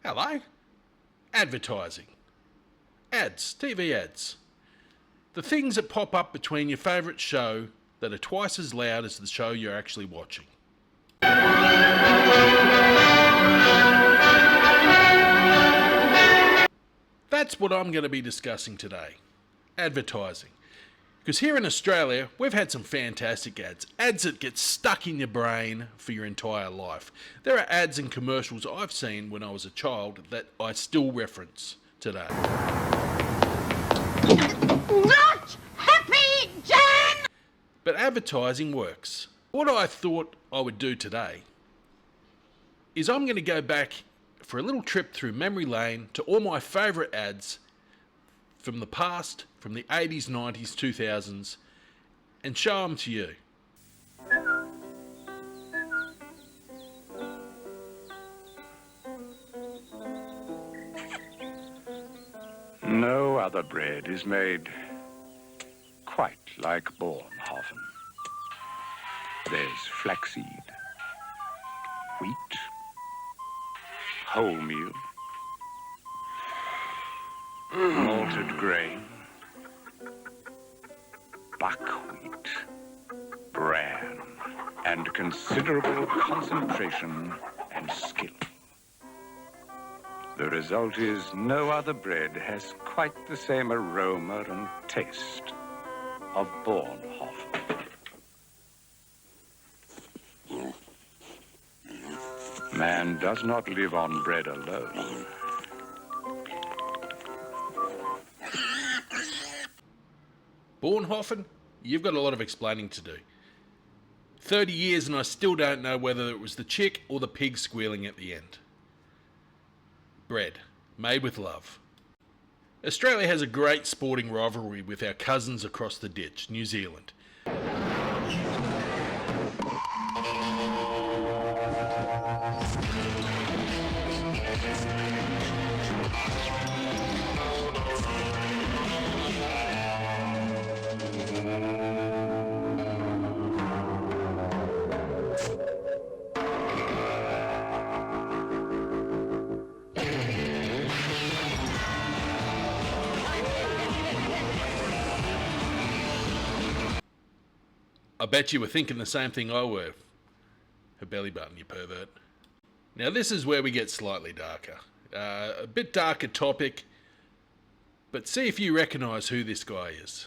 Hello? Advertising. Ads, TV ads. The things that pop up between your favourite show that are twice as loud as the show you're actually watching. That's what I'm going to be discussing today. Advertising. Because here in Australia, we've had some fantastic ads. Ads that get stuck in your brain for your entire life. There are ads and commercials I've seen when I was a child that I still reference today. Not happy, Jan! But advertising works. What I thought I would do today is I'm going to go back for a little trip through memory lane to all my favourite ads from the past, from the 80s, 90s, 2000s, and show them to you. No other bread is made quite like Bornhofen. There's flaxseed, wheat, wholemeal, malted grain, buckwheat, bran, and considerable concentration and skill. The result is no other bread has quite the same aroma and taste of Bornhofen. Man does not live on bread alone. Bornhofen, you've got a lot of explaining to do. 30 years and I still don't know whether it was the chick or the pig squealing at the end. Bread, made with love. Australia has a great sporting rivalry with our cousins across the ditch, New Zealand. I bet you were thinking the same thing I were. Her belly button, you pervert. Now this is where we get slightly darker. A bit darker topic, but see if you recognise who this guy is.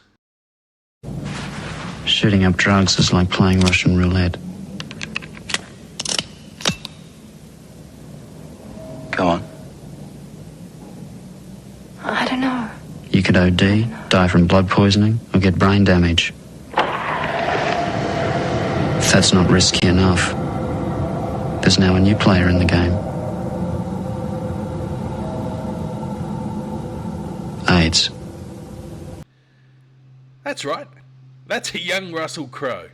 Shooting up drugs is like playing Russian roulette. Go on. I don't know. You could OD, die from blood poisoning, or get brain damage. If that's not risky enough, there's now a new player in the game. AIDS. That's right. That's a young Russel Crowe.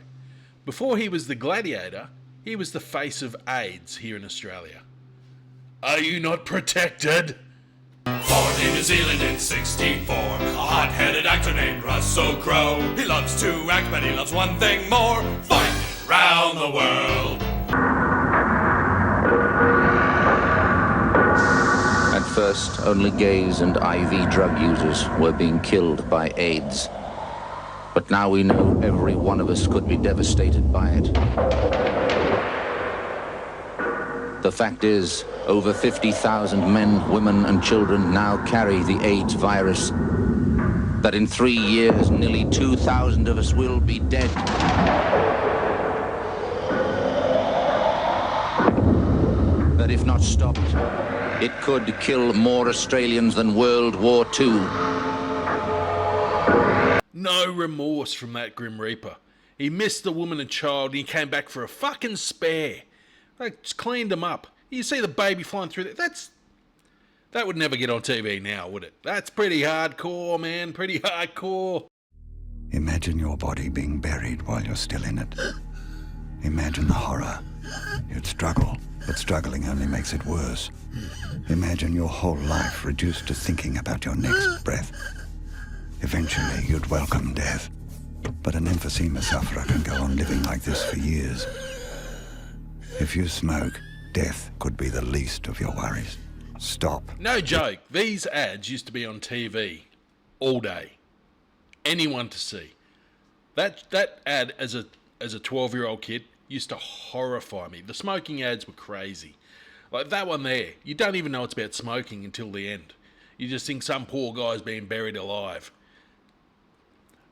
Before he was the gladiator, he was the face of AIDS here in Australia. Are you not protected? Born in New Zealand in 64, a hot-headed actor named Russel Crowe. He loves to act, but he loves one thing more: fight round the world. At first, only gays and IV drug users were being killed by AIDS. But now we know every one of us could be devastated by it. The fact is, over 50,000 men, women, and children now carry the AIDS virus. That in 3 years, nearly 2,000 of us will be dead. That if not stopped, it could kill more Australians than World War II. No remorse from that Grim Reaper. He missed the woman and child and he came back for a fucking spare. They just cleaned him up. You see the baby flying through there. That would never get on TV now, would it? That's pretty hardcore, man. Pretty hardcore. Imagine your body being buried while you're still in it. Imagine the horror. You'd struggle, but struggling only makes it worse. Imagine your whole life reduced to thinking about your next breath. Eventually, you'd welcome death. But an emphysema sufferer can go on living like this for years. If you smoke, death could be the least of your worries. Stop. No joke, these ads used to be on TV all day. Anyone to see. That ad as a 12-year-old kid used to horrify me. The smoking ads were crazy. Like that one there, you don't even know it's about smoking until the end. You just think some poor guy's being buried alive.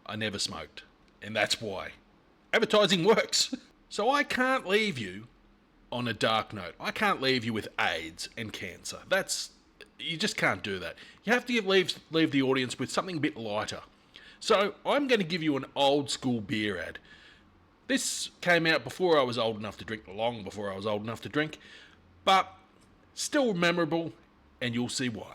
I never smoked, and that's why. Advertising works. So I can't leave you on a dark note. I can't leave you with AIDS and cancer. You just can't do that. You have to leave the audience with something a bit lighter. So I'm going to give you an old school beer ad. This came out before I was old enough to drink, long before I was old enough to drink, but still memorable, and you'll see why.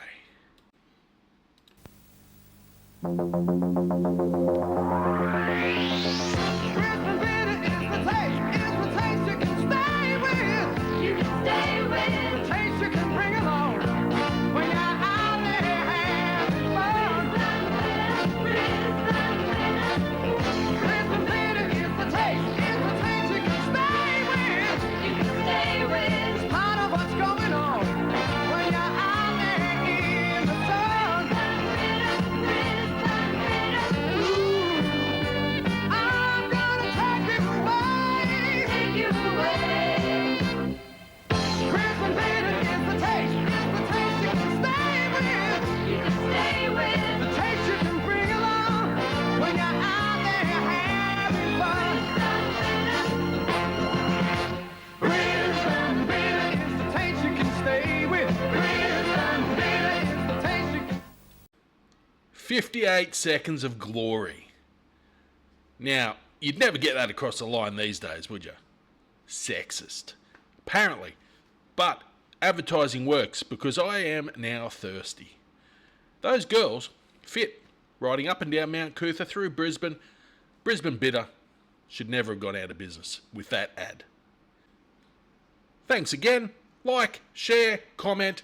"58 seconds of glory." Now, you'd never get that across the line these days, would you? Sexist. Apparently. But advertising works because I am now thirsty. Those girls, fit, riding up and down Mount Cootha through Brisbane Bitter, should never have gone out of business with that ad. Thanks again. Like, share, comment.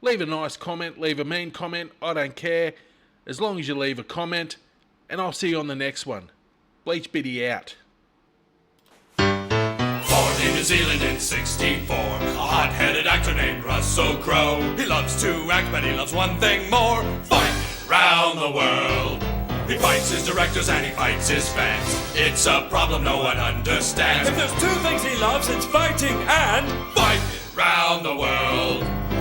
Leave a nice comment, leave a mean comment, I don't care. As long as you leave a comment, and I'll see you on the next one. Bleach Biddy out. Born in New Zealand in 64, a hot-headed actor named Russel Crowe. He loves to act, but he loves one thing more: fighting round the world. He fights his directors and he fights his fans. It's a problem no one understands. If there's two things he loves, it's fighting and fighting round the world.